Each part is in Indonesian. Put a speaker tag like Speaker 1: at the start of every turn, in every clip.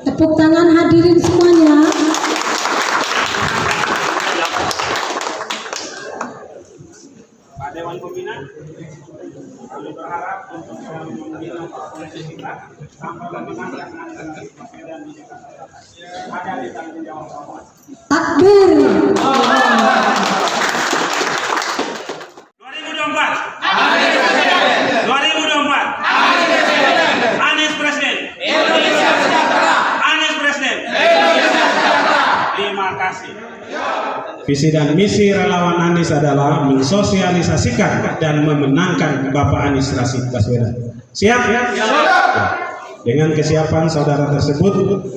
Speaker 1: Tepuk tangan hadirin semuanya.
Speaker 2: Pak Dewan Pembina, kami berharap untuk selalu membina koalisi kita sampai memenangkan Anies Baswedan di Jakarta. Ada di tanggung jawab Bapak.
Speaker 1: Takbir.
Speaker 2: 2024. Anies Presiden.
Speaker 3: Indonesia sejahtera.
Speaker 2: Anies Presiden.
Speaker 3: Indonesia sejahtera.
Speaker 2: Terima kasih.
Speaker 4: Visi dan misi relawan Anies adalah mensosialisasikan dan memenangkan Bapak Anies Rashid Baswedan. Siap? Dengan kesiapan saudara tersebut,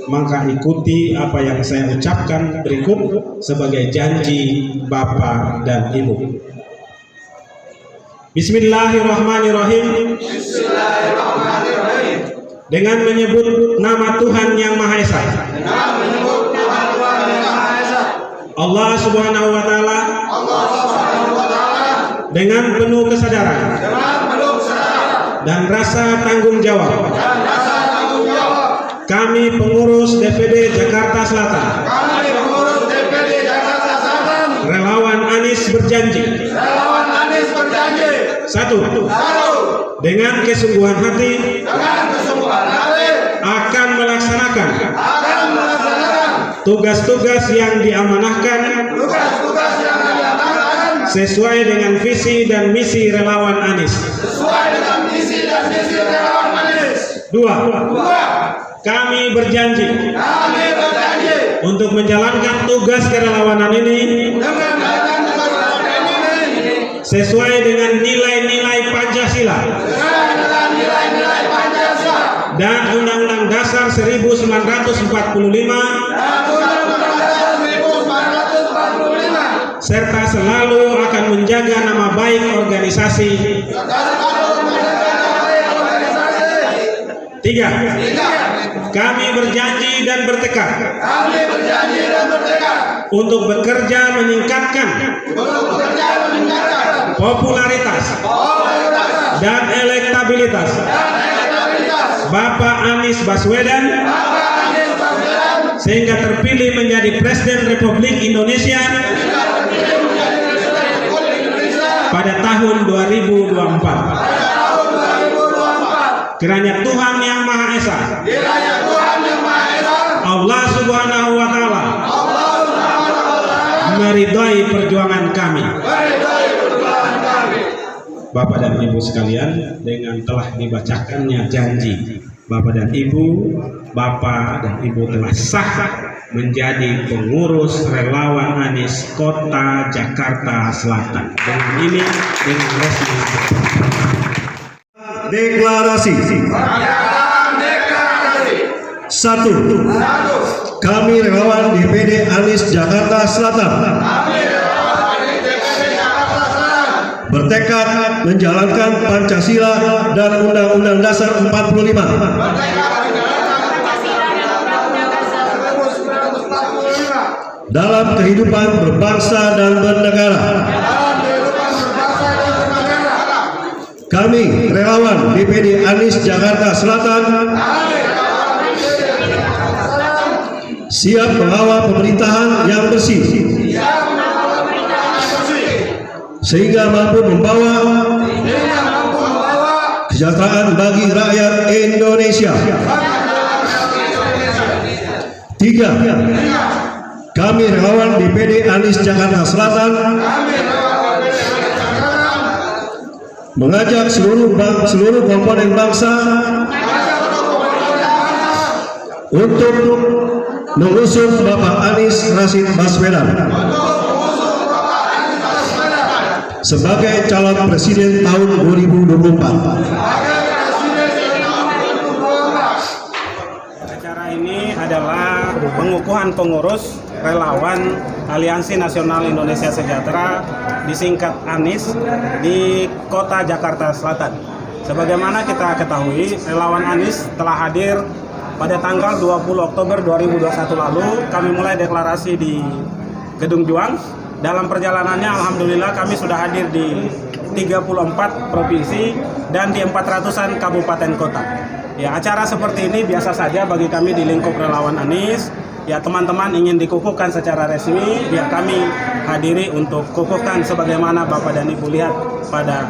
Speaker 4: maka ikuti apa yang saya ucapkan berikut sebagai janji Bapak dan Ibu. Bismillahirrahmanirrahim.
Speaker 3: Bismillahirrahmanirrahim.
Speaker 4: Dengan menyebut nama Tuhan Yang Maha Esa,
Speaker 3: Dengan menyebut nama Tuhan Yang Maha Esa,
Speaker 4: Allah Subhanahu wa Ta'ala,
Speaker 3: Allah Subhanahu wa Ta'ala,
Speaker 4: dengan penuh kesadaran
Speaker 3: dengan penuh kesadaran
Speaker 4: dan rasa tanggung jawab,
Speaker 3: dan rasa tanggung jawab,
Speaker 4: kami pengurus DPD Jakarta Selatan,
Speaker 3: kami pengurus DPD Jakarta Selatan,
Speaker 4: relawan Anies berjanji,
Speaker 3: relawan Anies berjanji,
Speaker 4: satu,
Speaker 3: satu,
Speaker 4: dengan kesungguhan hati
Speaker 3: dengan kesungguhan hati
Speaker 4: akan melaksanakan
Speaker 3: akan melaksanakan
Speaker 4: tugas-tugas yang diamanahkan
Speaker 3: tugas-tugas yang diamanahkan
Speaker 4: sesuai dengan visi dan misi relawan Anies.
Speaker 3: sesuai dengan misi dan misi relawan Anies.
Speaker 4: Dua,
Speaker 3: Dua,
Speaker 4: kami berjanji
Speaker 3: kami berjanji
Speaker 4: untuk menjalankan tugas kerelawanan ini
Speaker 3: dengan menjalankan tugas ini
Speaker 4: sesuai dengan nilai-nilai Pancasila
Speaker 3: sesuai dengan nilai-nilai Pancasila
Speaker 4: dan Undang-Undang Dasar 1945
Speaker 3: dan Undang-Undang Dasar 1945
Speaker 4: serta selalu akan menjaga nama baik organisasi.
Speaker 3: serta selalu menjaga nama baik organisasi.
Speaker 4: Tiga,
Speaker 3: Tiga,
Speaker 4: kami berjanji dan bertekad
Speaker 3: kami berjanji dan bertekad
Speaker 4: untuk bekerja meningkatkan
Speaker 3: untuk bekerja meningkatkan
Speaker 4: popularitas
Speaker 3: popularitas
Speaker 4: dan elektabilitas
Speaker 3: dan elektabilitas
Speaker 4: Bapak Anies Baswedan
Speaker 3: Bapak Anies Baswedan
Speaker 4: sehingga terpilih menjadi Presiden Republik Indonesia
Speaker 3: sehingga terpilih menjadi Presiden Republik Indonesia
Speaker 4: pada tahun 2024.
Speaker 3: pada tahun 2024.
Speaker 4: Kiranya Tuhan Yang Maha Esa,
Speaker 3: Kiranya Tuhan Yang Maha Esa,
Speaker 4: Allah Subhanahu wa Ta'ala,
Speaker 3: Allah Subhanahu wa Ta'ala
Speaker 4: meridhai perjuangan kami.
Speaker 3: meridhai perjuangan kami.
Speaker 4: Bapak dan Ibu sekalian, dengan telah dibacakannya janji Bapak dan Ibu, Bapak dan Ibu telah sah menjadi pengurus relawan Anies Kota Jakarta Selatan. Dengan ini, dengan resmi.
Speaker 5: Deklarasi.
Speaker 3: Menyatakan deklarasi.
Speaker 5: Satu,
Speaker 3: Satu,
Speaker 5: kami relawan DPD Anies Jakarta Selatan
Speaker 3: kami relawan Anies DPD Jakarta Selatan
Speaker 5: bertekad menjalankan Pancasila dan Undang-Undang Dasar 45
Speaker 3: bertekad menjalankan Pancasila dan Undang-Undang Dasar 1945
Speaker 5: dalam kehidupan berbangsa dan bernegara.
Speaker 3: dalam kehidupan berbangsa dan bernegara.
Speaker 5: Kami relawan DPD Anies Jakarta Selatan
Speaker 3: Kami relawan DPD Anies Jakarta Selatan
Speaker 5: siap mengawal pemerintahan yang bersih
Speaker 3: siap mengawal pemerintahan yang bersih
Speaker 5: sehingga mampu membawa
Speaker 3: sehingga mampu membawa
Speaker 5: kesejahteraan bagi rakyat Indonesia. Tiga, kami relawan DPD Anies Jakarta Selatan
Speaker 3: kami relawan DPD Anies Jakarta Selatan
Speaker 5: mengajak seluruh komponen bangsa untuk mengusung Bapak Anies Rashid Baswedan sebagai calon presiden tahun 2024.
Speaker 2: Acara ini adalah pengukuhan pengurus relawan Aliansi Nasional Indonesia Sejahtera, disingkat ANIS, di Kota Jakarta Selatan. Sebagaimana kita ketahui, relawan ANIS telah hadir pada tanggal 20 Oktober 2021 lalu. Kami mulai deklarasi di Gedung Juang. Dalam perjalanannya alhamdulillah kami sudah hadir di 34 provinsi dan di 400-an kabupaten kota. Ya, acara seperti ini biasa saja bagi kami di lingkup relawan Anies. Ya, teman-teman ingin dikukuhkan secara resmi, ya kami hadiri untuk kukuhkan sebagaimana Bapak dan Ibu lihat pada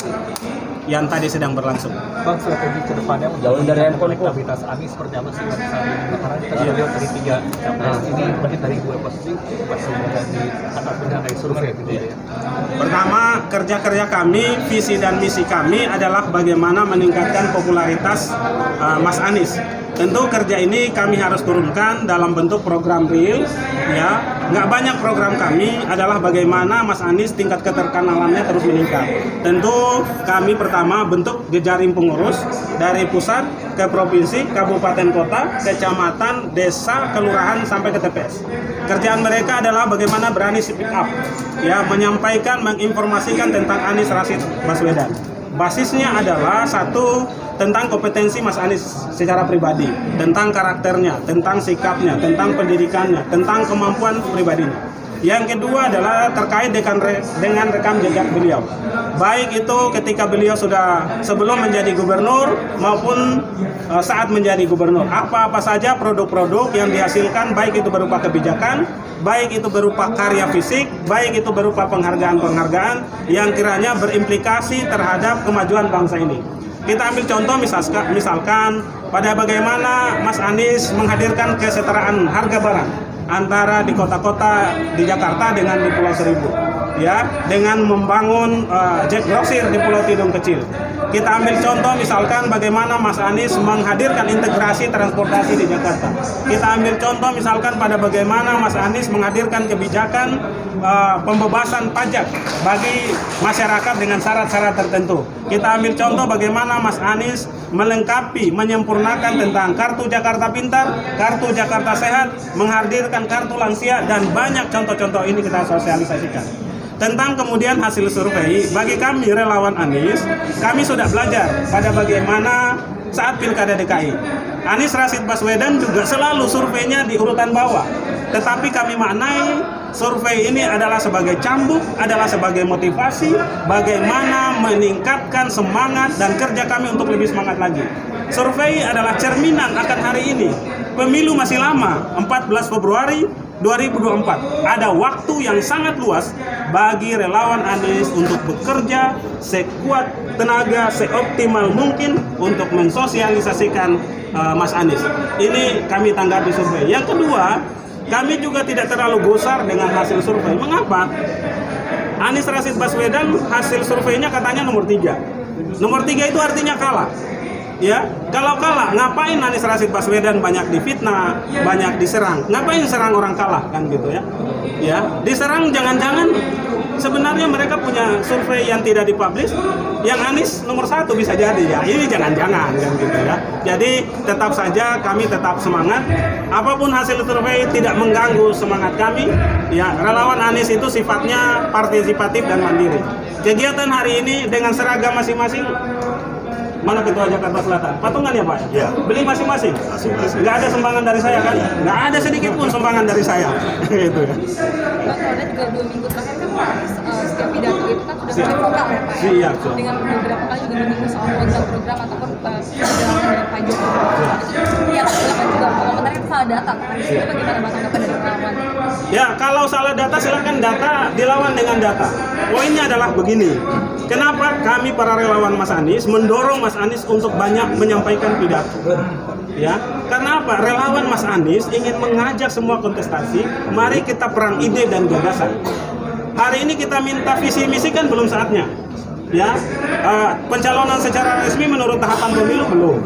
Speaker 2: yang tadi sedang berlangsung.
Speaker 6: Bang, strategi ke depannya menjauh dari elektabilitas Anies seperti apa sih Bang saat ini? Karena kita sudah lihat dari 3 capres ini berarti dari 2 posisi masih di atas dari survei gitu ya.
Speaker 2: Pertama, kerja-kerja kami, visi dan misi kami adalah bagaimana meningkatkan popularitas Mas Anies. Tentu kerja ini kami harus turunkan dalam bentuk program real, ya. Nggak banyak program kami adalah bagaimana Mas Anies tingkat keterkenalannya terus meningkat. Tentu kami pertama bentuk jejaring pengurus dari pusat ke provinsi, kabupaten kota, kecamatan, desa, kelurahan sampai ke TPS. Kerjaan mereka adalah bagaimana berani speak up, ya, menyampaikan, menginformasikan tentang Anies Rashid Baswedan. Basisnya adalah satu, tentang kompetensi Mas Anies secara pribadi, tentang karakternya, tentang sikapnya, tentang pendidikannya, tentang kemampuan pribadinya. Yang kedua adalah terkait dengan rekam jejak beliau. Baik itu ketika beliau sudah sebelum menjadi gubernur maupun saat menjadi gubernur. Apa-apa saja produk-produk yang dihasilkan, baik itu berupa kebijakan, baik itu berupa karya fisik, baik itu berupa penghargaan-penghargaan yang kiranya berimplikasi terhadap kemajuan bangsa ini. Kita ambil contoh misalkan pada bagaimana Mas Anies menghadirkan kesetaraan harga barang antara di kota-kota di Jakarta dengan di Pulau Seribu, ya, dengan membangun Jack Grosir di Pulau Tidung Kecil. Kita ambil contoh misalkan bagaimana Mas Anies menghadirkan integrasi transportasi di Jakarta. Kita ambil contoh misalkan pada bagaimana Mas Anies menghadirkan kebijakan pembebasan pajak bagi masyarakat dengan syarat-syarat tertentu. Kita ambil contoh bagaimana Mas Anies melengkapi, menyempurnakan tentang kartu Jakarta Pintar, kartu Jakarta Sehat, menghadirkan kartu lansia, dan banyak contoh-contoh ini kita sosialisasikan. Tentang kemudian hasil survei, bagi kami relawan Anies, kami sudah belajar pada bagaimana saat Pilkada DKI. Anies Rashid Baswedan juga selalu surveinya di urutan bawah. Tetapi kami maknai survei ini adalah sebagai cambuk, adalah sebagai motivasi bagaimana meningkatkan semangat dan kerja kami untuk lebih semangat lagi. Survei adalah cerminan akan hari ini. Pemilu masih lama, 14 Februari 2024. Ada waktu yang sangat luas bagi relawan Anies untuk bekerja sekuat tenaga, seoptimal mungkin untuk mensosialisasikan Mas Anies. Ini kami tanggapi survei. Yang kedua, kami juga tidak terlalu gusar dengan hasil survei. Mengapa? Anies Rashid Baswedan hasil surveinya katanya nomor 3. Nomor 3 itu artinya kalah. Ya, kalau kalah, ngapain Anies Rashid Baswedan banyak difitnah, banyak diserang? Ngapain serang orang kalah kan gitu ya? Ya, diserang jangan-jangan sebenarnya mereka punya survei yang tidak dipublish, yang Anies nomor 1 bisa jadi ya. Ini jangan-jangan kan gitu ya. Jadi tetap saja kami tetap semangat. Apapun hasil survei tidak mengganggu semangat kami. Ya, relawan Anies itu sifatnya partisipatif dan mandiri. Kegiatan hari ini dengan seragam masing-masing. Mana Ketua Jakarta Selatan? Patungan ya Pak?
Speaker 5: Ya.
Speaker 2: Beli masing-masing?
Speaker 5: Masing-masing.
Speaker 2: Nggak ada sumbangan dari saya kan? Nggak ada sedikit pun sumbangan dari saya. Gitu ya.
Speaker 3: Bang, soalnya juga 2 minggu terakhir kan setiap pidato itu kan sudah mulai vokal ya Pak ya?
Speaker 2: Siap.
Speaker 3: Dengan beberapa kali juga menyinggung soal program ataupun program dari Pak Jokowi. Iya, silakan juga komentarnya itu salah data. Itu bagaimana Bang tanggapan dari relawan?
Speaker 2: Ya, kalau salah data silakan data dilawan dengan data. Poinnya adalah begini. Kenapa kami para relawan Mas Anies mendorong Mas Anies untuk banyak menyampaikan pidato? Ya, karena apa? Relawan Mas Anies ingin mengajak semua kontestasi, mari kita perang ide dan gagasan. Hari ini kita minta visi misi kan belum saatnya. Ya, pencalonan secara resmi menurut tahapan pemilu belum.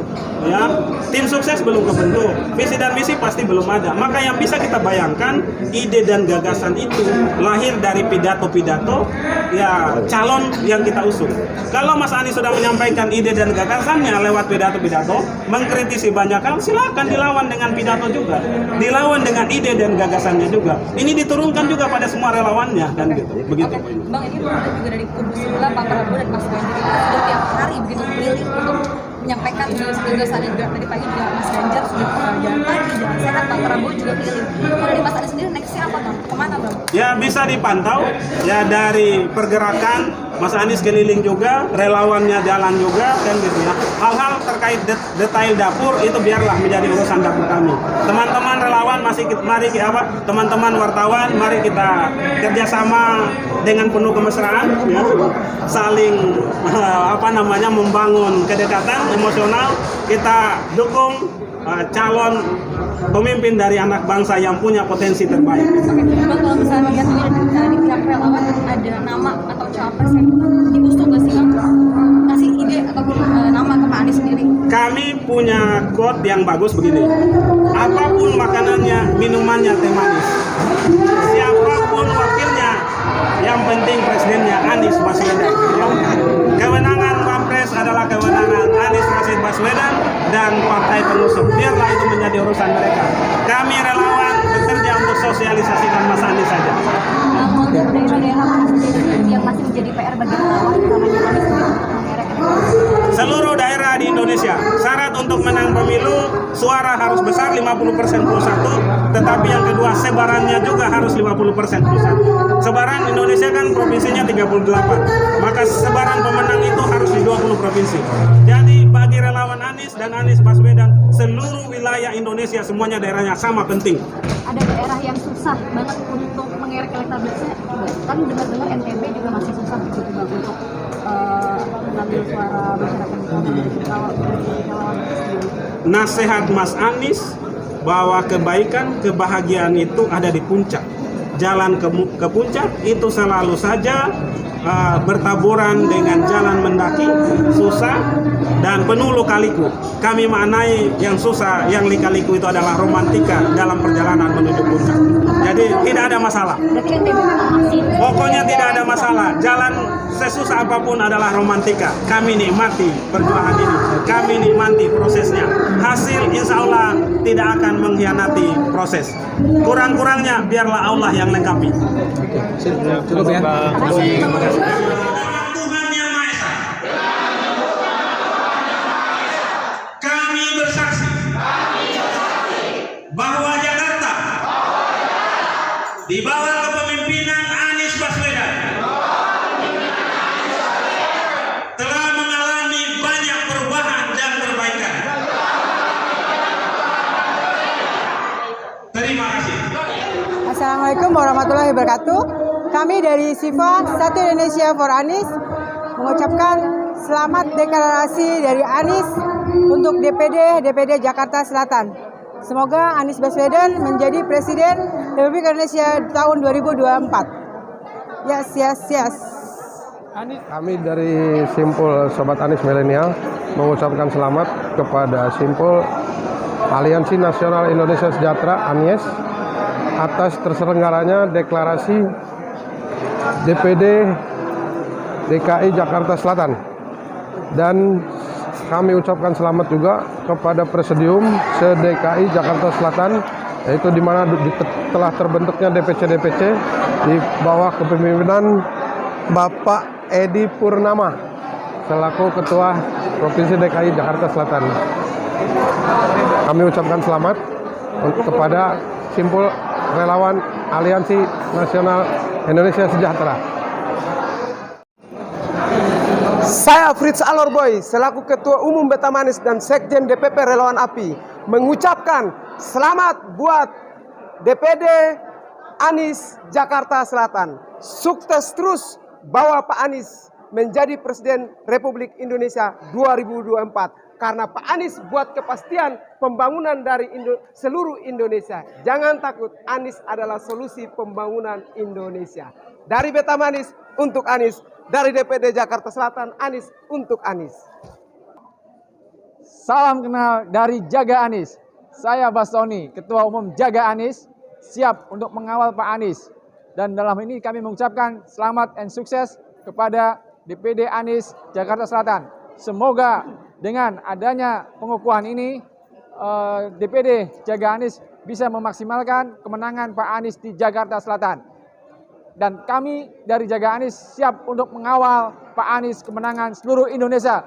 Speaker 2: Ya, tim sukses belum kebentuk, visi dan misi pasti belum ada. Maka yang bisa kita bayangkan, ide dan gagasan itu lahir dari pidato-pidato ya calon yang kita usung. Kalau Mas Anies sudah menyampaikan ide dan gagasannya lewat pidato-pidato, mengkritisi banyak hal, silakan dilawan dengan pidato juga, dilawan dengan ide dan gagasannya juga. Ini diturunkan juga pada semua relawannya dan gitu. Begitu.
Speaker 3: Oke, Bang, ini juga dari kubu sebelah Pak Prabowo dan Mas Ganjar itu sudah tiap hari begitu milih untuk menyampaikan gagasannya juga. Tadi pagi juga Mas Ganjar sudah jalan pagi, jalan sehat, Pak Prabowo juga pilih. Kalau dari Mas Anies sendiri nextnya apa Bang? Kemana Bang?
Speaker 2: Ya bisa dipantau ya dari pergerakan Mas Anies keliling juga, relawannya jalan juga, kan gitu ya. Hal-hal terkait detail dapur itu biarlah menjadi urusan dapur kami. Teman-teman relawan teman-teman wartawan, mari kita kerjasama dengan penuh kemesraan, ya, saling membangun kedekatan emosional. Kita dukung calon pemimpin dari anak bangsa yang punya potensi terbaik.
Speaker 3: Oke, Bang, kalau misalnya lihat di pihak relawan ada nama atau cawapres yang diusung nggak sih, Bang? Kasih ide ataupun nama ke Pak Anies sendiri?
Speaker 2: Kami punya quote yang bagus begini, apapun makanannya, minumannya teh manis, siapapun wakilnya, yang penting presidennya Anies Baswedan. Kewenangan Wapres adalah kewenangan Anies Rashid Baswedan dan partai pengusung. Biarlah itu menjadi urusan mereka. Kami relawan bekerja untuk sosialisasikan Mas Anies saja.
Speaker 3: Untuk daerah-daerah yang masih menjadi PR bagi relawan, utamanya Anies untuk mengerek
Speaker 2: Seluruh daerah di Indonesia, syarat untuk menang pemilu, suara harus besar 50% plus 1, tetapi yang kedua sebarannya juga harus 50% plus 1. Sebaran Indonesia kan provinsinya 38, maka sebaran pemenang itu harus di 20 provinsi. Jadi bagi relawan Anies dan Anies Baswedan, seluruh wilayah Indonesia semuanya daerahnya sama penting.
Speaker 3: ada daerah yang susah banget untuk mengerek elektabilitasnya. Kan dengar-dengar NTB juga masih susah gitu Bang untuk mengambil suara masyarakat di relawan sendiri.
Speaker 2: Nasihat Mas Anies bahwa kebaikan, kebahagiaan itu ada di puncak. Jalan ke puncak itu selalu saja bertaburan dengan jalan mendaki, susah, dan penuh lika-liku. Kami maknai yang susah, yang lika-liku itu adalah romantika dalam perjalanan menuju puncak. Jadi tidak ada masalah. Pokoknya tidak ada masalah. Jalan sesusah apapun adalah romantika. Kami nikmati perjuangan ini. Kami nikmati prosesnya. Hasil insya Allah tidak akan mengkhianati proses. Kurang-kurangnya biarlah Allah yang lengkapi.
Speaker 6: Cukup ya.
Speaker 2: Tuhan Yang Maha Esa, kami bersaksi bahwa Jakarta di bawah kepemimpinan Anies Baswedan telah mengalami banyak perubahan dan perbaikan. Terima kasih.
Speaker 7: Assalamualaikum warahmatullahi wabarakatuh. Kami dari SIFA Satu Indonesia for Anies mengucapkan selamat deklarasi dari Anies untuk DPD Jakarta Selatan. Semoga Anies Baswedan menjadi Presiden Republik Indonesia tahun 2024. Yes.
Speaker 8: Kami dari Simpul Sobat Anies Milenial mengucapkan selamat kepada Simpul Aliansi Nasional Indonesia Sejahtera (ANIES) atas terselenggaranya deklarasi DPD DKI Jakarta Selatan, dan kami ucapkan selamat juga kepada Presidium se-DKI Jakarta Selatan, yaitu di mana telah terbentuknya DPC di bawah kepemimpinan Bapak Edi Purnama selaku Ketua Provinsi DKI Jakarta Selatan. Kami ucapkan selamat kepada Simpul Relawan Aliansi Nasional Indonesia Sejahtera.
Speaker 9: Saya Fritz Alorboy selaku Ketua Umum Betamanis dan Sekjen DPP Relawan API mengucapkan selamat buat DPD Anies Jakarta Selatan. Sukses terus bawa Pak Anies menjadi Presiden Republik Indonesia 2024. Karena Pak Anies buat kepastian pembangunan dari seluruh Indonesia. Jangan takut, Anies adalah solusi pembangunan Indonesia. Dari Betamanis untuk Anies, dari DPD Jakarta Selatan, Anies untuk Anies.
Speaker 10: Salam kenal dari Jaga Anies. Saya Bastoni, Ketua Umum Jaga Anies, siap untuk mengawal Pak Anies. Dan dalam ini kami mengucapkan selamat dan sukses kepada DPD Anies Jakarta Selatan. Semoga dengan adanya pengukuhan ini, DPD Jaga Anies bisa memaksimalkan kemenangan Pak Anies di Jakarta Selatan. Dan kami dari Jaga Anies siap untuk mengawal Pak Anies kemenangan seluruh Indonesia.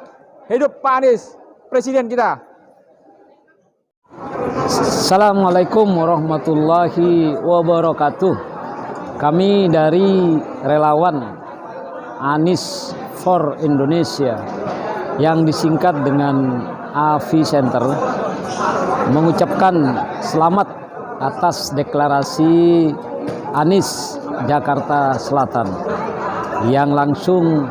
Speaker 10: Hidup Pak Anies, Presiden kita.
Speaker 11: Assalamualaikum warahmatullahi wabarakatuh. Kami dari relawan Anies for Indonesia yang disingkat dengan AVI Center mengucapkan selamat atas deklarasi Anies Jakarta Selatan yang langsung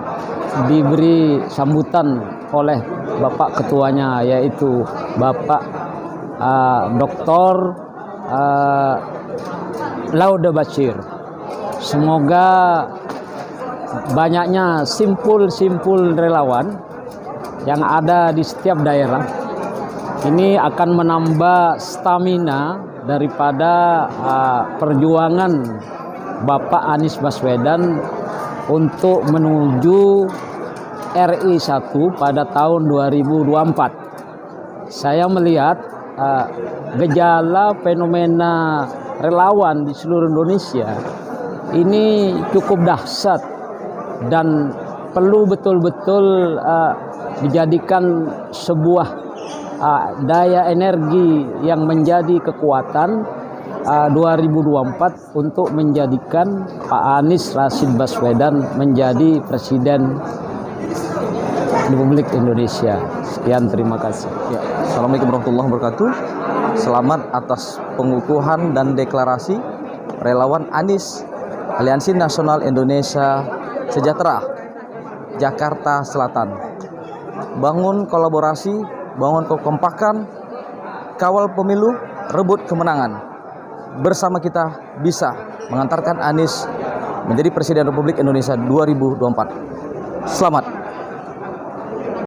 Speaker 11: diberi sambutan oleh Bapak Ketuanya, yaitu Bapak Dr. Laude Bachir. Semoga banyaknya simpul-simpul relawan yang ada di setiap daerah ini akan menambah stamina daripada perjuangan Bapak Anies Baswedan untuk menuju RI 1 pada tahun 2024. Saya melihat gejala fenomena relawan di seluruh Indonesia ini cukup dahsyat dan perlu betul-betul dijadikan sebuah daya energi yang menjadi kekuatan 2024 untuk menjadikan Pak Anies Rashid Baswedan menjadi Presiden Republik Indonesia. Sekian, terima kasih.
Speaker 12: Ya, Assalamualaikum warahmatullahi wabarakatuh. Selamat atas pengukuhan dan deklarasi relawan Anies Aliansi Nasional Indonesia Sejahtera Jakarta Selatan. Bangun kolaborasi, bangun kekompakan, kawal pemilu, rebut kemenangan. Bersama kita bisa mengantarkan Anies menjadi Presiden Republik Indonesia 2024. Selamat.